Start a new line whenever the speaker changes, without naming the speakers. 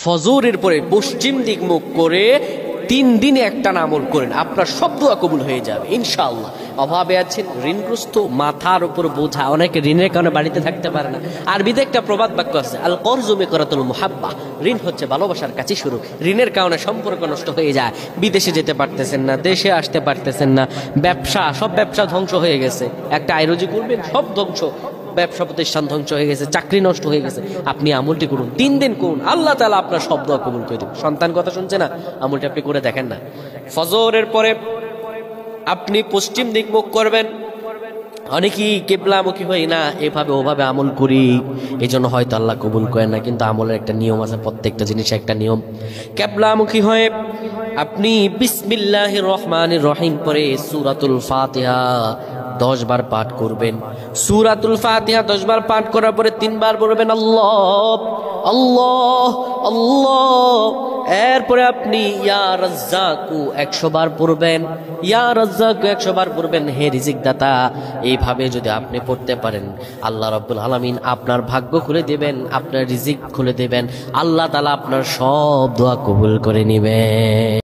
ফজরের পরে পশ্চিম দিক মুখ করে 3 দিনে একটা আমল করেন, আপনার সব দোয়া কবুল হয়ে যাবে ইনশাআল্লাহ। অভাবে আছেন, ঋণগ্রস্ত, মাথার উপর বোঝা, অনেকে ঋণের কারণে বাড়িতে থাকতে পারে না। আরবিতে একটা প্রবাদ বাক্য আছে, আল করজু মিকরাতুল মুহাব্বা, ঋণ হচ্ছে ভালোবাসার কাছে শুরু। ঋণের কারণে সম্পর্ক নষ্ট হয়ে যায়, বিদেশে যেতে পারতেছেন না, দেশে আসতে পারতেছেন না, ব্যবসা, সব ব্যবসা ধ্বংস হয়ে গেছে। একটা আয়রোজি করবেন, সব ধ্বংস, ব্যবসা প্রতিষ্ঠান ধ্বংস হয়ে গেছে, চাকরি নষ্ট হয়ে গেছে। আপনি আমলটি করুন, 3 দিন করুন, আল্লাহ তাআলা আপনার সব দোয়া কবুল করে দেবেন। সন্তান কথা শুনছে না, আমলটি আপনি করে দেখেন না। ফজরের পরে আপনি পশ্চিম দিক মুখ করবেন। অনেকেই কেবলামুখী হই না, এভাবে ওভাবে আমল করি, এই জন্য হয়তো আল্লাহ কবুল করেন না। কিন্তু আমলের একটা নিয়ম আছে, প্রত্যেকটা জিনিস একটা নিয়ম। কেবলামুখী হয়ে আপনি বিসমিল্লাহির রহমানির রহিম পরে সূরাতুল ফাতিহা 10 বার পাঠ করবেন। সূরাতুল ফাতিহা 10 বার পাঠ করার পরে 3 বার বলবেন আল্লাহ আল্লাহ আল্লাহ। এরপরে আপনি ইয়া রাজ্জাকু 100 বার পড়বেন, ইয়া রাজ্জাকু 100 বার পড়বেন, হে রিজিক দাতা। এইভাবে যদি আপনি পড়তে পারেন, আল্লাহ রাব্বুল আলামিন আপনার ভাগ্য খুলে দেবেন, আপনার রিজিক খুলে দেবেন, আল্লাহ তাআলা আপনার সব দোয়া কবুল করে নেবেন।